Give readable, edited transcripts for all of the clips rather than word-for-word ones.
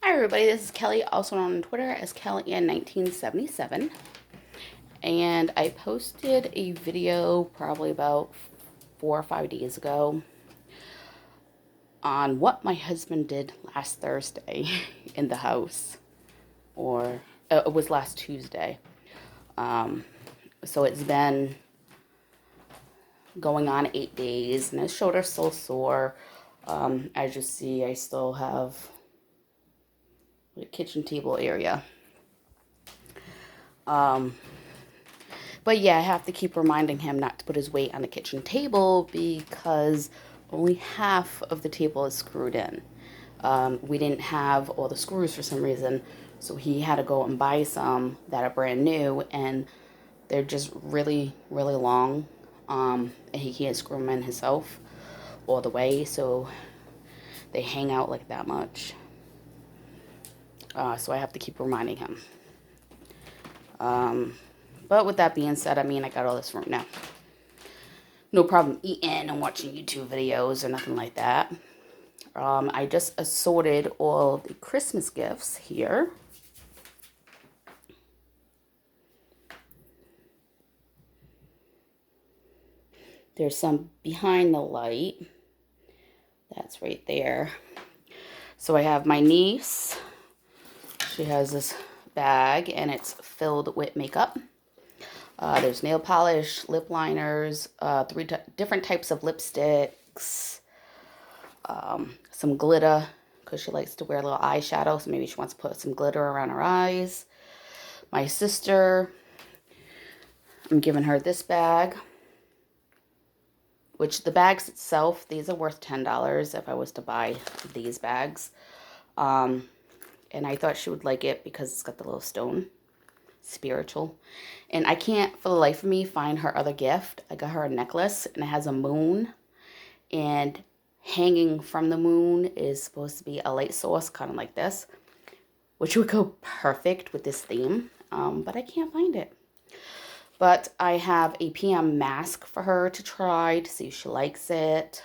Hi everybody, this is Kelly, also known on Twitter as KellyAnn1977. And I posted a video probably about 4 or 5 days ago on what my husband did last Thursday in the house. Or it was last Tuesday. So it's been going on 8 days and his shoulder's still sore. As you see, I still have the kitchen table area. But yeah, I have to keep reminding him not to put his weight on the kitchen table because only half of the table is screwed in. We didn't have all the screws for some reason, so he had to go and buy some that are brand new, and they're just really, really long, and he can't screw them in himself all the way, so they hang out like that much. So I have to keep reminding him. But with that being said, I mean, I got all this room now. No problem eating and watching YouTube videos or nothing like that. I just assorted all the Christmas gifts here. There's some behind the light. That's right there. So I have my niece. She has this bag and it's filled with makeup. There's nail polish, lip liners, three different types of lipsticks, some glitter, because she likes to wear a little eyeshadow, so maybe she wants to put some glitter around her eyes. My sister, I'm giving her this bag, which the bags itself, these are worth $10 if I was to buy these bags. And I thought she would like it because it's got the little stone. Spiritual. And I can't for the life of me find her other gift. I got her a necklace and it has a moon, and hanging from the moon is supposed to be a light source, kind of like this, which would go perfect with this theme, but I can't find it. But I have a PM mask for her to try to see if she likes it.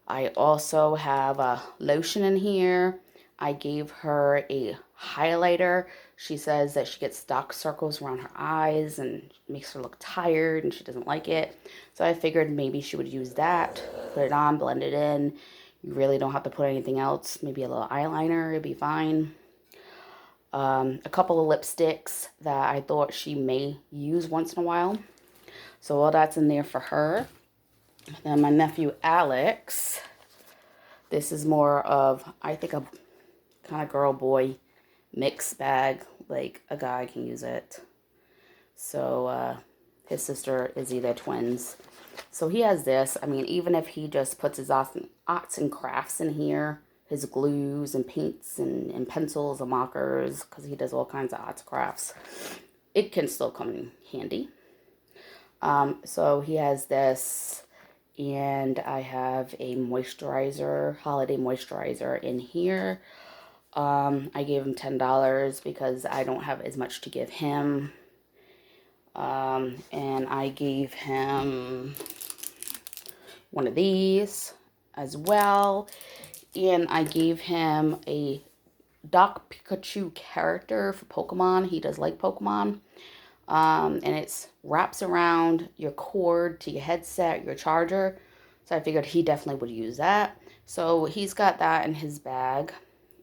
I also have a lotion in here. I gave her a highlighter. She says that she gets dark circles around her eyes and makes her look tired and she doesn't like it. So I figured maybe she would use that, put it on, blend it in. You really don't have to put anything else. Maybe a little eyeliner, it'd be fine. A couple of lipsticks that I thought she may use once in a while. So all that's in there for her. Then my nephew Alex. This is more of, I think, a kind of girl-boy mix bag, like a guy can use it. So his sister Izzy, they're twins. So he has this. I mean, even if he just puts his arts and crafts in here, his glues and paints and pencils and markers, because he does all kinds of arts and crafts, it can still come in handy. So he has this, and I have a moisturizer, holiday moisturizer in here. I gave him $10 because I don't have as much to give him. And I gave him one of these as well. And I gave him a Doc Pikachu character for Pokemon. He does like Pokemon. And it wraps around your cord to your headset, your charger. So I figured he definitely would use that. So he's got that in his bag.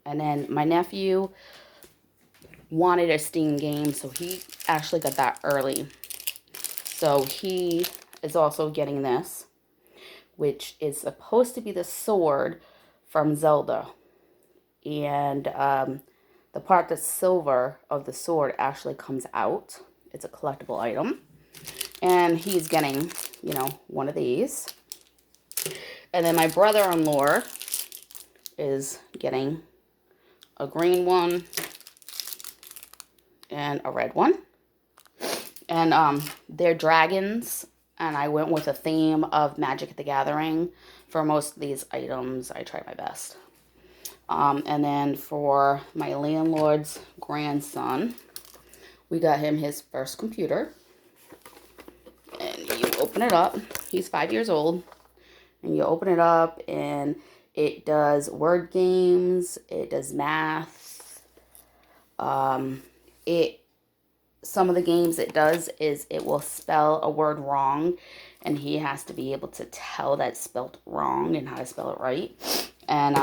And then my nephew wanted a Steam game, so he actually got that early. So he is also getting this, which is supposed to be the sword from Zelda. And the part that's silver of the sword actually comes out. It's a collectible item. And he's getting, you know, one of these. And then my brother-in-law is getting a green one and a red one. And they're dragons. And I went with a theme of Magic the Gathering. For most of these items, I try my best. And then for my landlord's grandson, we got him his first computer. And you open it up. He's 5 years old. And you open it up and it does word games. It does math. It some of the games it does is it will spell a word wrong, and he has to be able to tell that it's spelled wrong and how to spell it right. And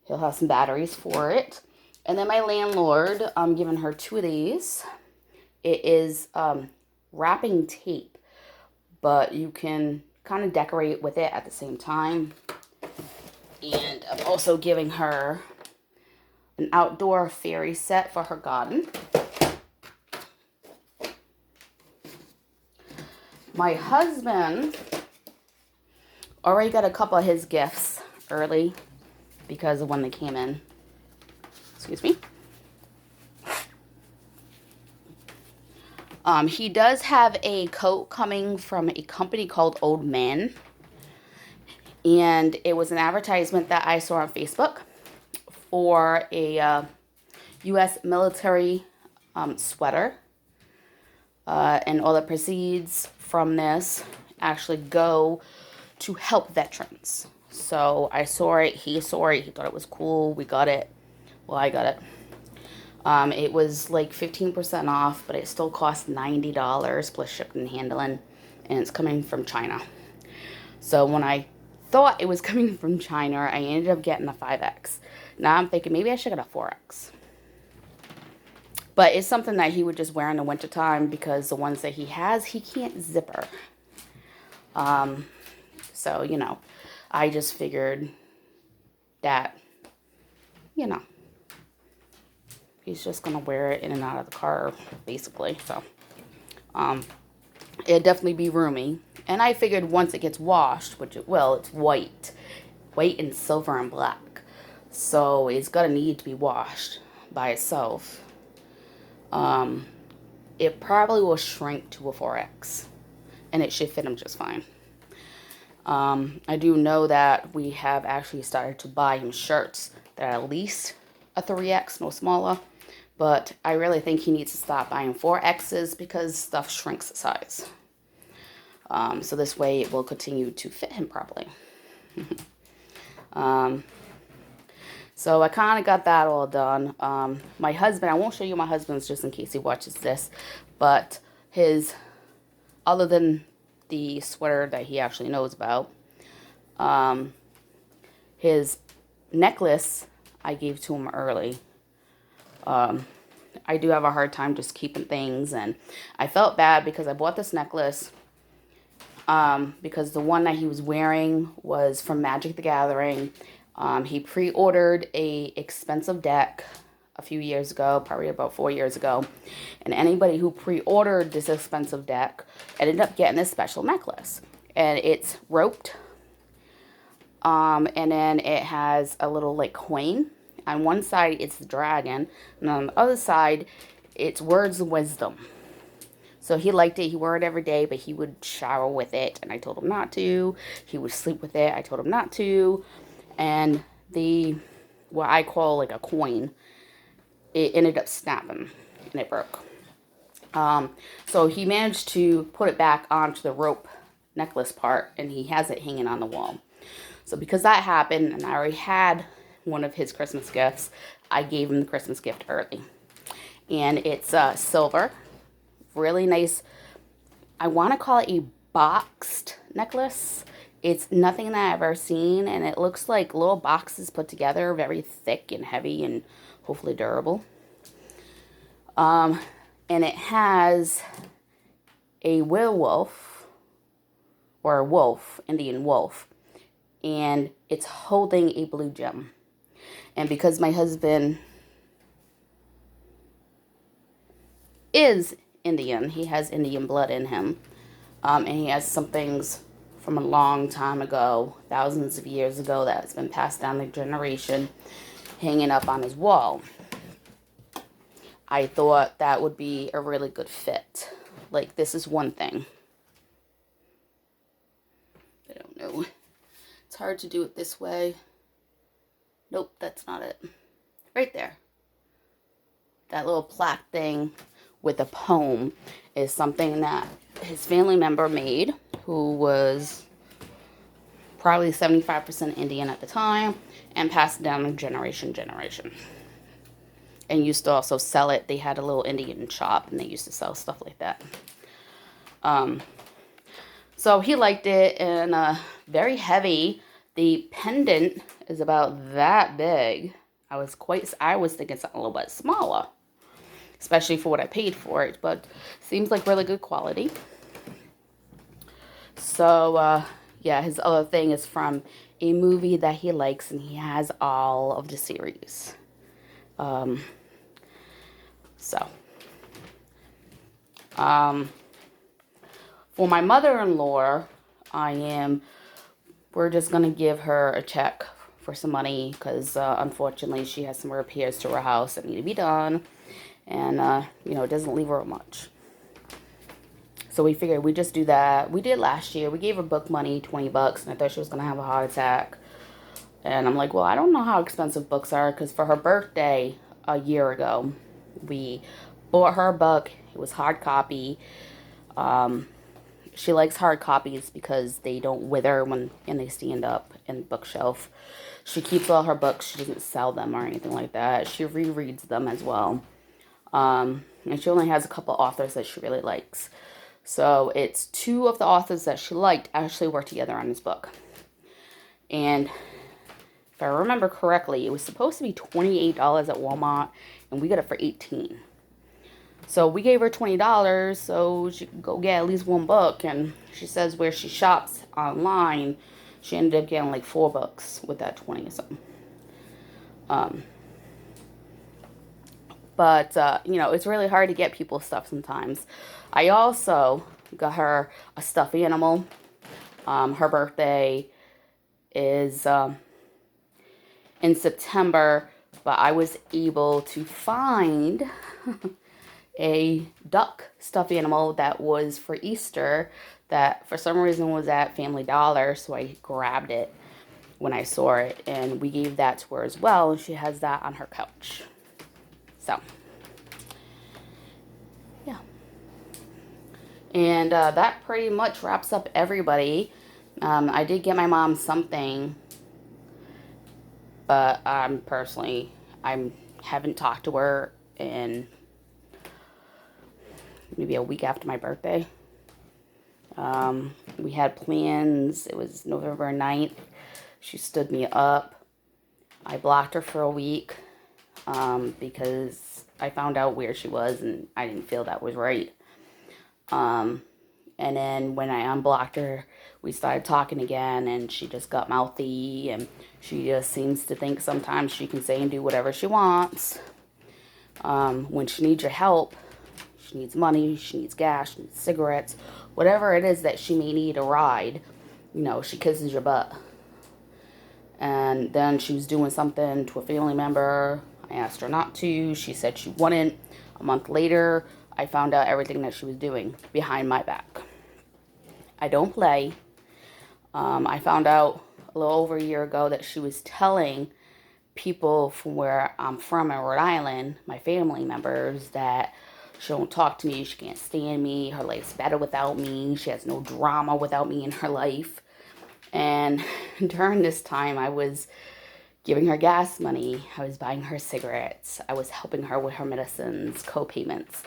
he'll have some batteries for it. And then my landlord, I'm giving her 2 of these. It is wrapping tape, but you can kind of decorate with it at the same time. And I'm also giving her an outdoor fairy set for her garden. My husband already got a couple of his gifts early because of when they came in. Excuse me. He does have a coat coming from a company called Old Man. And it was an advertisement that I saw on Facebook for a U.S. military sweater. And all the proceeds from this actually go to help veterans. So I saw it, he saw it, he thought it was cool, we got it. Well, I got it. It was like 15% off, but it still cost $90 plus shipping and handling, and it's coming from China. So when I thought it was coming from China, I ended up getting a 5X. Now I'm thinking maybe I should get a 4X. But it's something that he would just wear in the wintertime because the ones that he has, he can't zipper. So, you know, I just figured that, you know, he's just going to wear it in and out of the car, basically. So, it'd definitely be roomy. And I figured once it gets washed, which it will, it's white. White and silver and black. So, it's going to need to be washed by itself. It probably will shrink to a 4X. And it should fit him just fine. I do know that we have actually started to buy him shirts that are at least a 3X, no smaller. But I really think he needs to stop buying 4Xs because stuff shrinks the size. So this way it will continue to fit him properly. So I kind of got that all done. My husband, I won't show you my husband's just in case he watches this. But his, other than the sweater that he actually knows about, his necklace I gave to him early. I do have a hard time just keeping things, and I felt bad because I bought this necklace because the one that he was wearing was from Magic the Gathering. He pre-ordered a expensive deck a few years ago, probably about 4 years ago, and anybody who pre-ordered this expensive deck ended up getting this special necklace, and it's roped, and then it has a little like coin. On one side it's the dragon, and on the other side it's words of wisdom. So he liked it. He wore it every day, but he would shower with it, and I told him not to. He would sleep with it. I told him not to. And the, what I call like a coin, it ended up snapping, and it broke. So he managed to put it back onto the rope necklace part, and he has it hanging on the wall. So because that happened, and I already had one of his Christmas gifts, I gave him the Christmas gift early. And it's silver. Really nice. I want to call it a boxed necklace. It's nothing that I've ever seen, and it looks like little boxes put together, very thick and heavy and hopefully durable. And it has a werewolf, or a wolf, Indian wolf, and it's holding a blue gem. And because my husband is Indian, he has Indian blood in him, and he has some things from a long time ago, thousands of years ago, that's been passed down the generation, hanging up on his wall. I thought that would be a really good fit. Like, this is one thing. I don't know. It's hard to do it this way. Nope, that's not it. Right there. That little plaque thing with a poem is something that his family member made, who was probably 75% Indian at the time, and passed it down generation. and used to also sell it. They had a little Indian shop, and they used to sell stuff like that. So he liked it, and very heavy. The pendant is about that big. I was thinking something a little bit smaller, especially for what I paid for it, but seems like really good quality. So, yeah, his other thing is from a movie that he likes, and he has all of the series. Um, so, for my mother-in-law, we're just going to give her a check for some money because, unfortunately, she has some repairs to her house that need to be done, and, it doesn't leave her much. So we figured we just do that. We did last year. We gave her book money, $20, and I thought she was going to have a heart attack. And I'm like, well, I don't know how expensive books are, because for her birthday a year ago, we bought her a book. It was hard copy. She likes hard copies because they don't wither and they stand up in the bookshelf. She keeps all her books. She doesn't sell them or anything like that. She rereads them as well. And she only has a couple authors that she really likes. So it's two of the authors that she liked actually worked together on this book. And if I remember correctly, it was supposed to be $28 at Walmart, and we got it for $18. So we gave her $20 so she could go get at least one book. And she says where she shops online, she ended up getting like 4 books with that 20 or something. But, it's really hard to get people stuff sometimes. I also got her a stuffed animal. Her birthday is in September, but I was able to find a duck stuffed animal that was for Easter that for some reason was at Family Dollar, so I grabbed it when I saw it, and we gave that to her as well, and she has that on her couch. So, yeah. And that pretty much wraps up everybody. I did get my mom something, but I haven't talked to her in maybe a week after my birthday. We had plans. It was November 9th. She stood me up. I blocked her for a week because I found out where she was and I didn't feel that was right. And then when I unblocked her, we started talking again, and she just got mouthy, and she just seems to think sometimes she can say and do whatever she wants. When she needs your help, she needs money, she needs gas, she needs cigarettes, whatever it is that she may need a ride, she kisses your butt. And then she was doing something to a family member. I asked her not to. She said she wouldn't. A month later, I found out everything that she was doing behind my back. I don't play. I found out a little over a year ago that she was telling people from where I'm from in Rhode Island, my family members, that she don't talk to me, she can't stand me, her life's better without me, she has no drama without me in her life. And during this time, I was giving her gas money, I was buying her cigarettes, I was helping her with her medicines, co-payments.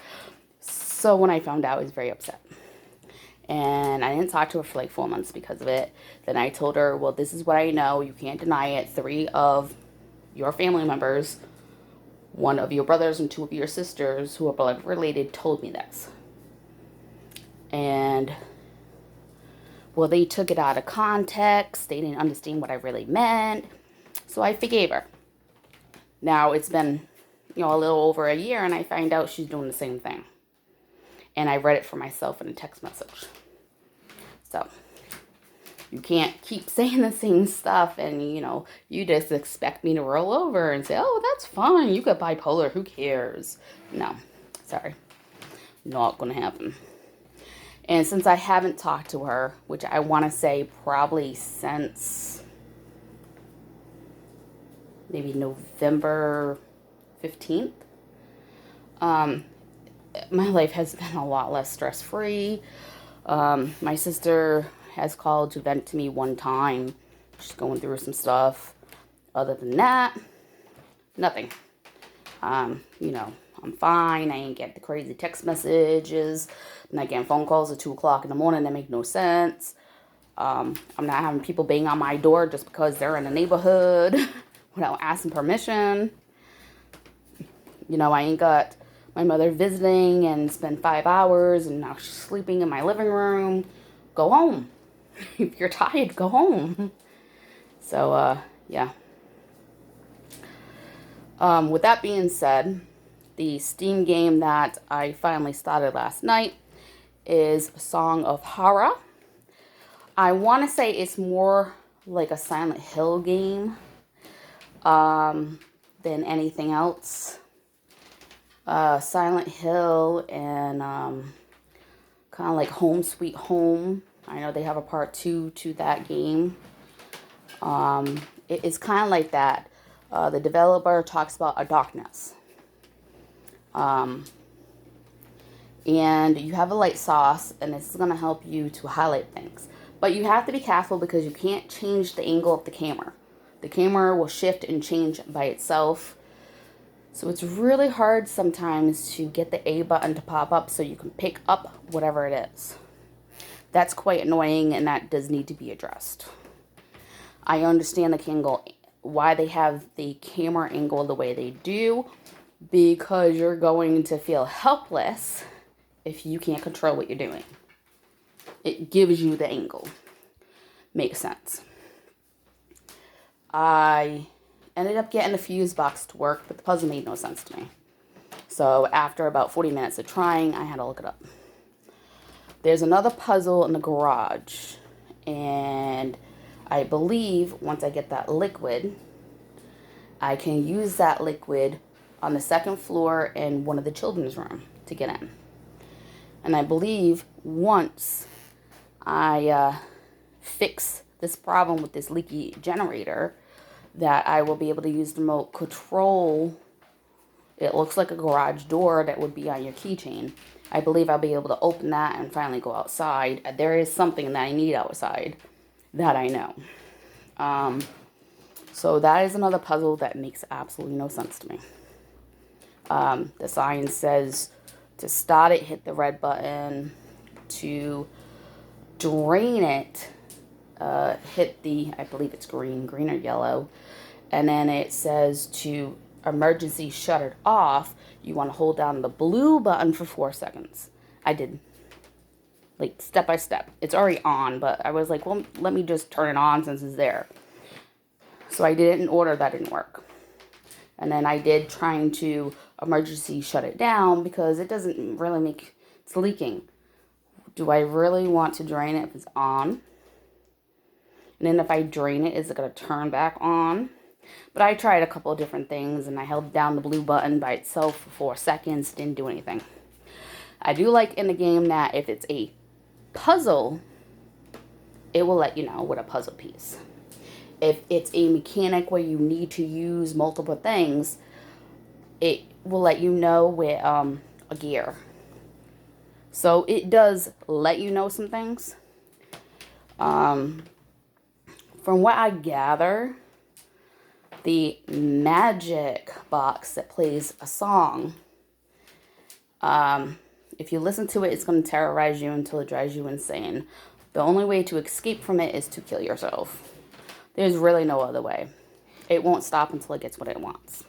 So when I found out, I was very upset. And I didn't talk to her for like 4 months because of it. Then I told her, well, this is what I know, you can't deny it. 3 of your family members, 1 of your brothers and 2 of your sisters who are blood related told me this. And, well, they took it out of context. They didn't understand what I really meant. So I forgave her. Now it's been, a little over a year, and I find out she's doing the same thing. And I read it for myself in a text message. So, you can't keep saying the same stuff and, you just expect me to roll over and say, oh, that's fine. You got bipolar. Who cares? No. Sorry. Not going to happen. And since I haven't talked to her, which I want to say probably since maybe November 15th, my life has been a lot less stress-free. My sister has called to vent to me one time. She's going through some stuff. Other than that, nothing. You know, I'm fine. I ain't get the crazy text messages. I'm not getting phone calls at 2 o'clock in the morning that make no sense. I'm not having people bang on my door just because they're in the neighborhood without asking permission. You know, I ain't got my mother visiting and spend 5 hours and now she's sleeping in my living room. Go home. If you're tired, go home. So, yeah. With that being said, the Steam game that I finally started last night is Song of Horror. I want to say it's more like a Silent Hill game than anything else. Silent Hill and kind of like Home Sweet Home. I know they have a part 2 to that game. It's kind of like that. The developer talks about a darkness. And you have a light source, and this is going to help you to highlight things. But you have to be careful because you can't change the angle of the camera. The camera will shift and change by itself. So it's really hard sometimes to get the A button to pop up so you can pick up whatever it is. That's quite annoying, and that does need to be addressed. I understand the angle, why they have the camera angle the way they do, because you're going to feel helpless if you can't control what you're doing. It gives you the angle. Makes sense. I ended up getting the fuse box to work, but the puzzle made no sense to me. So after about 40 minutes of trying, I had to look it up. There's another puzzle in the garage, and I believe once I get that liquid, I can use that liquid on the second floor in one of the children's room to get in. And I believe once I fix this problem with this leaky generator, that I will be able to use the remote control. It looks like a garage door that would be on your keychain. I believe I'll be able to open that and finally go outside. There is something that I need outside that I know. So that is another puzzle that makes absolutely no sense to me. The sign says to start it, hit the red button. To drain it, hit the, I believe it's green or yellow. And then it says to emergency shut it off, you want to hold down the blue button for 4 seconds. I did, like, step by step. It's already on, but I was like, well, let me just turn it on since it's there. So I did it in order. That didn't work. And then I did trying to emergency shut it down because it doesn't really make, it's leaking. Do I really want to drain it if it's on? And then if I drain it, is it going to turn back on? But I tried a couple of different things, and I held down the blue button by itself for 4 seconds. Didn't do anything. I do like in the game that if it's a puzzle, it will let you know what a puzzle piece. If it's a mechanic where you need to use multiple things, it will let you know with a gear. So it does let you know some things. From what I gather, the magic box that plays a song, if you listen to it, it's going to terrorize you until it drives you insane. The only way to escape from it is to kill yourself. There's really no other way. It won't stop until it gets what it wants.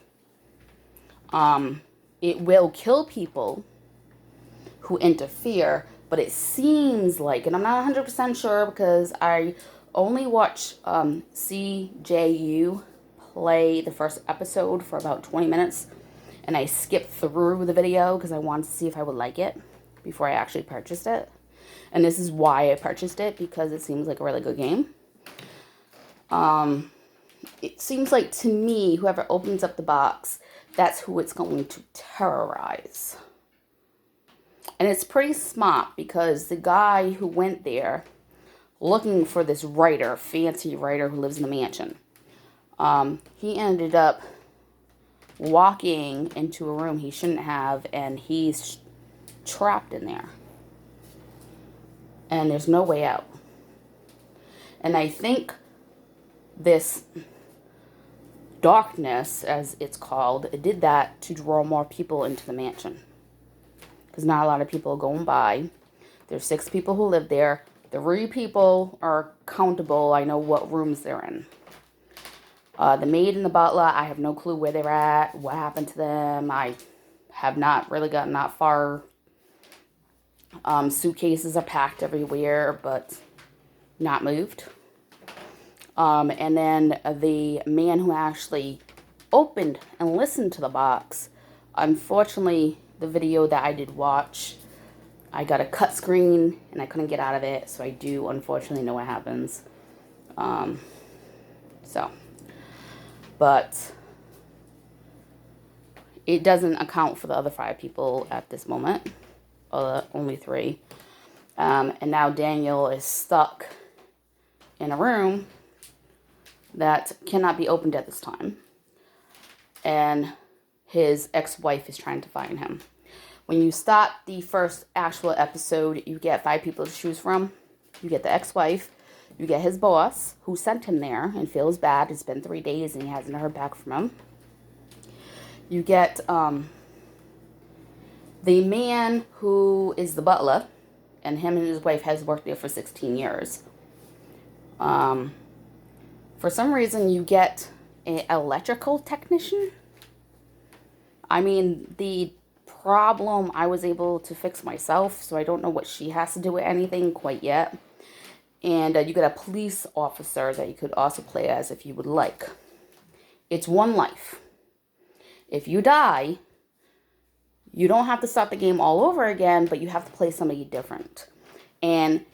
It will kill people who interfere, but it seems like, and I'm not 100% sure because I only watched CJU play the first episode for about 20 minutes, and I skipped through the video because I wanted to see if I would like it before I actually purchased it. And this is why I purchased it, because it seems like a really good game. It seems like to me, whoever opens up the box, that's who it's going to terrorize. And it's pretty smart because the guy who went there looking for this writer, fancy writer who lives in a mansion, he ended up walking into a room he shouldn't have, and he's trapped in there. And there's no way out. And I think this darkness, as it's called, it did that to draw more people into the mansion. Because not a lot of people are going by. There's 6 people who live there. 3 people are countable. I know what rooms they're in. The maid and the butler, I have no clue where they're at, what happened to them. I have not really gotten that far. Suitcases are packed everywhere, but not moved. And then the man who actually opened and listened to the box, unfortunately, the video that I did watch, I got a cut screen and I couldn't get out of it, so I do unfortunately know what happens. But it doesn't account for the other 5 people at this moment, only 3. And now Daniel is stuck in a room that cannot be opened at this time. And his ex-wife is trying to find him. When you start the first actual episode, you get 5 people to choose from. You get the ex-wife, you get his boss, who sent him there and feels bad. It's been 3 days and he hasn't heard back from him. You get the man who is the butler, and him and his wife has worked there for 16 years. For some reason, you get an electrical technician. I mean, the problem I was able to fix myself, so I don't know what she has to do with anything quite yet. And you get a police officer that you could also play as if you would like. It's one life. If you die, you don't have to start the game all over again, but you have to play somebody different. And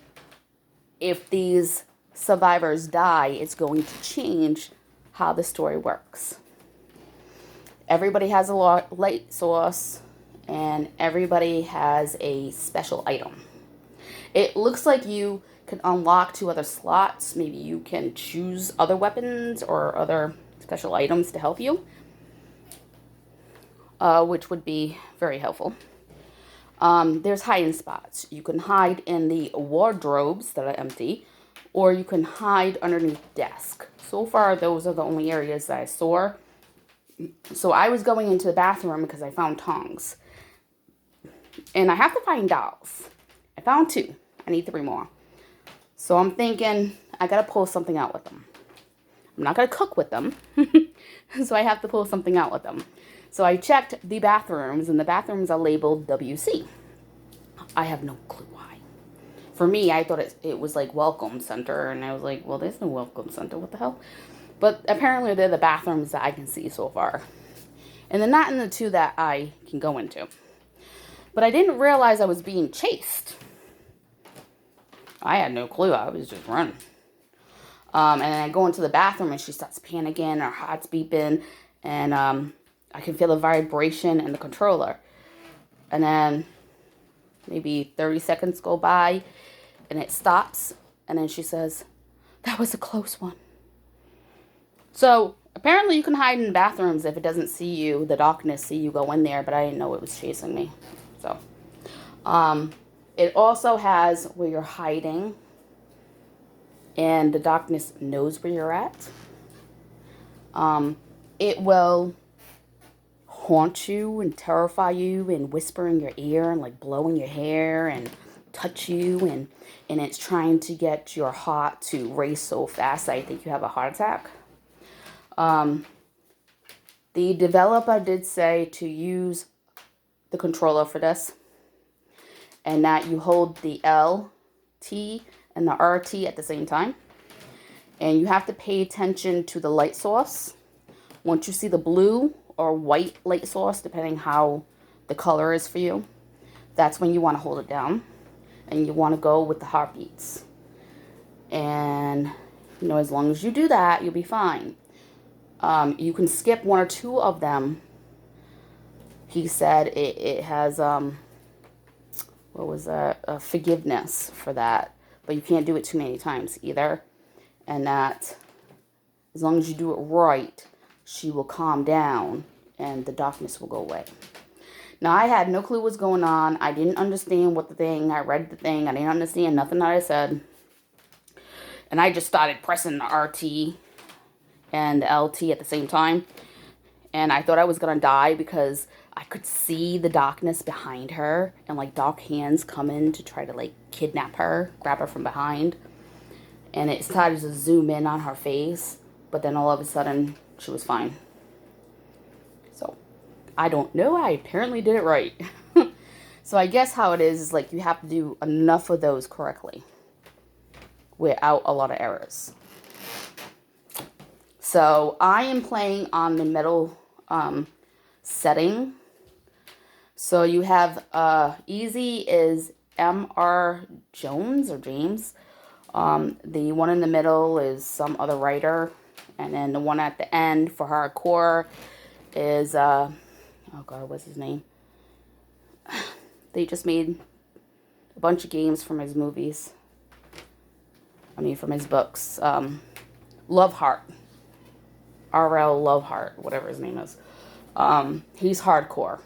if these survivors die, it's going to change how the story works. Everybody has a light source, and everybody has a special item. It looks like you can unlock 2 other slots. Maybe you can choose other weapons or other special items to help you, which would be very helpful. There's hiding spots. You can hide in the wardrobes that are empty, or you can hide underneath desk. So far, those are the only areas that I saw. So I was going into the bathroom because I found tongs. And I have to find dolls. I found 2. I need 3 more. So I'm thinking I gotta pull something out with them. I'm not gonna cook with them. So I have to pull something out with them. So I checked the bathrooms, and the bathrooms are labeled WC. I have no clue why. For me, I thought it was like welcome center, and I was like, well, there's no welcome center. What the hell? But apparently they're the bathrooms that I can see so far. And they're not in the 2 that I can go into. But I didn't realize I was being chased. I had no clue. I was just running. And then I go into the bathroom and she starts panicking, her heart's beeping, and I can feel the vibration in the controller. And then maybe 30 seconds go by and it stops, and then she says, "That was a close one." So apparently you can hide in bathrooms if it doesn't see you, the darkness see you go in there, but I didn't know it was chasing me. So it also has where you're hiding, and the darkness knows where you're at. It will haunt you and terrify you and whisper in your ear and like blow in your hair and touch you, and it's trying to get your heart to race so fast that I think you have a heart attack. The developer did say to use the controller for this, and that you hold the LT and the RT at the same time. And you have to pay attention to the light source. Once you see the blue or white light source, depending how the color is for you, that's when you want to hold it down. And you want to go with the heartbeats. And, as long as you do that, you'll be fine. You can skip 1 or 2 of them. He said it has, forgiveness for that. But you can't do it too many times either. And that, as long as you do it right, she will calm down and the darkness will go away. Now, I had no clue what's going on. I didn't understand I read the thing. I didn't understand nothing that I said. And I just started pressing the RT. and the LT at the same time. And I thought I was going to die because I could see the darkness behind her and like dark hands come in to try to like kidnap her, grab her from behind. And it started to zoom in on her face, but then all of a sudden she was fine. So I don't know, I apparently did it right. So I guess how it is like you have to do enough of those correctly without a lot of errors. So I am playing on the metal setting. So you have easy is M.R. Jones or James. The one in the middle is some other writer. And then the one at the end for hardcore is, oh God, what's his name? They just made a bunch of games from his movies. From his books. Loveheart. R.L. Loveheart, whatever his name is. He's hardcore.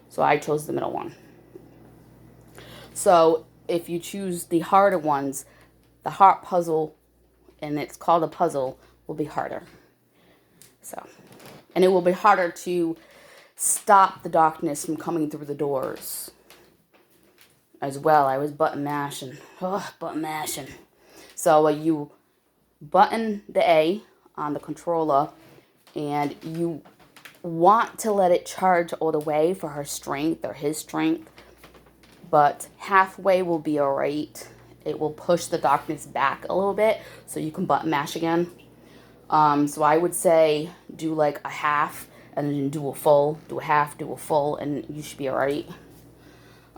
So I chose the middle one. So if you choose the harder ones, the heart puzzle, and it's called a puzzle, will be harder. So, and it will be harder to stop the darkness from coming through the doors. As well, I was button mashing. So you button the A on the controller, and you want to let it charge all the way for her strength or his strength, but halfway will be alright. It will push the darkness back a little bit so you can button mash again. So I would say do like a half and then do a full, do a half, do a full, and you should be alright.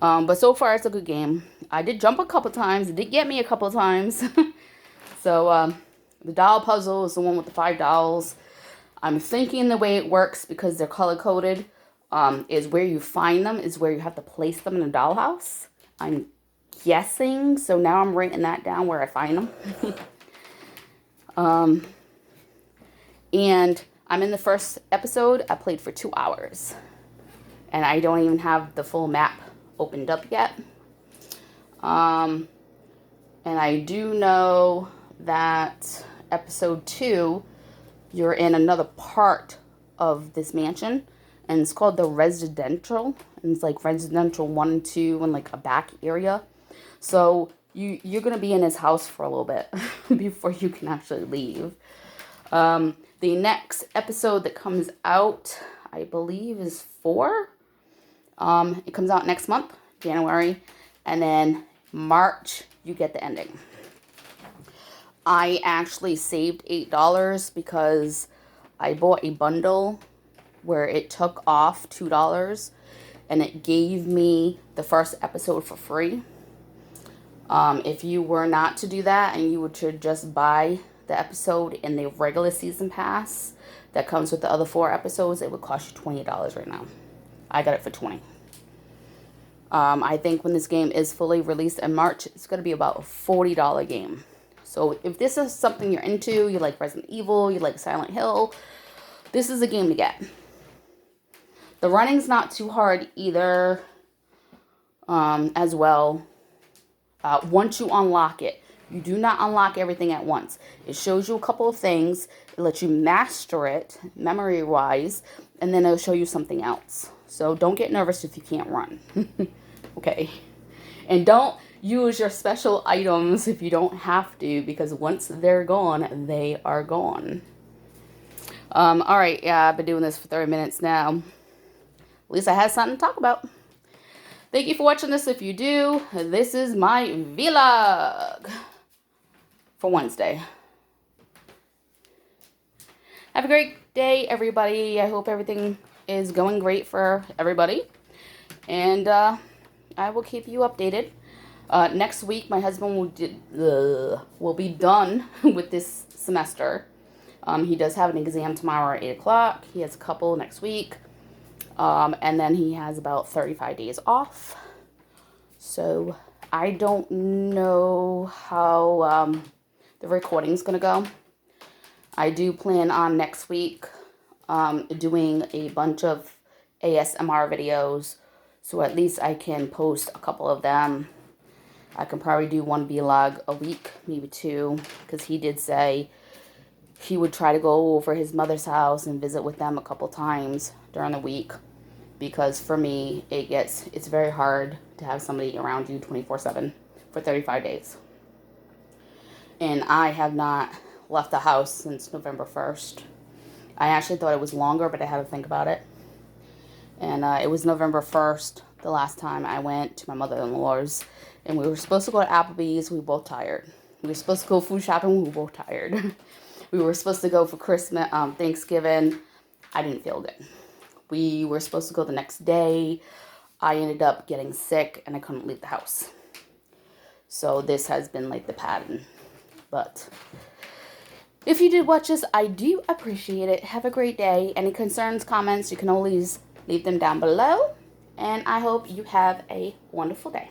But so far it's a good game. I did jump a couple times. It did get me a couple times. So the doll puzzle is the one with the 5 dolls. I'm thinking the way it works, because they're color-coded, is where you find them is where you have to place them in a dollhouse. I'm guessing, so now I'm writing that down where I find them. And I'm in the first episode. I played for 2 hours. And I don't even have the full map opened up yet. And I do know that episode 2... you're in another part of this mansion, and it's called the residential, and it's like residential 1 and 2 and like a back area. So you're gonna be in his house for a little bit before you can actually leave. The next episode that comes out, I believe, is 4. It comes out next month, January, and then March you get the ending. I actually saved $8 because I bought a bundle where it took off $2 and it gave me the first episode for free. If you were not to do that and you were to just buy the episode in the regular season pass that comes with the other 4 episodes, it would cost you $20 right now. I got it for $20. I think when this game is fully released in March, it's going to be about a $40 game. So if this is something you're into, you like Resident Evil, you like Silent Hill, this is a game to get. The running's not too hard either, as well. Once you unlock it, you do not unlock everything at once. It shows you a couple of things, it lets you master it, memory-wise, and then it'll show you something else. So don't get nervous if you can't run. Okay? And don't use your special items if you don't have to, because once they're gone, they are gone. Alright, yeah, I've been doing this for 30 minutes now. At least I had something to talk about. Thank you for watching this. If you do, this is my vlog for Wednesday. Have a great day, everybody. I hope everything is going great for everybody. And I will keep you updated. Next week, my husband will be done with this semester. He does have an exam tomorrow at 8 o'clock. He has a couple next week. And then he has about 35 days off. So I don't know how the recording's going to go. I do plan on next week doing a bunch of ASMR videos. So at least I can post a couple of them. I can probably do 1 vlog a week, maybe 2. Because he did say he would try to go over his mother's house and visit with them a couple times during the week, because for me it's very hard to have somebody around you 24/7 for 35 days. And I have not left the house since November 1st. I actually thought it was longer, but I had to think about it. And it was November 1st the last time I went to my mother-in-law's. And we were supposed to go to Applebee's. We were both tired. We were supposed to go food shopping. We were both tired. We were supposed to go for Christmas, Thanksgiving. I didn't feel good. We were supposed to go the next day. I ended up getting sick and I couldn't leave the house. So this has been like the pattern. But if you did watch this, I do appreciate it. Have a great day. Any concerns, comments, you can always leave them down below. And I hope you have a wonderful day.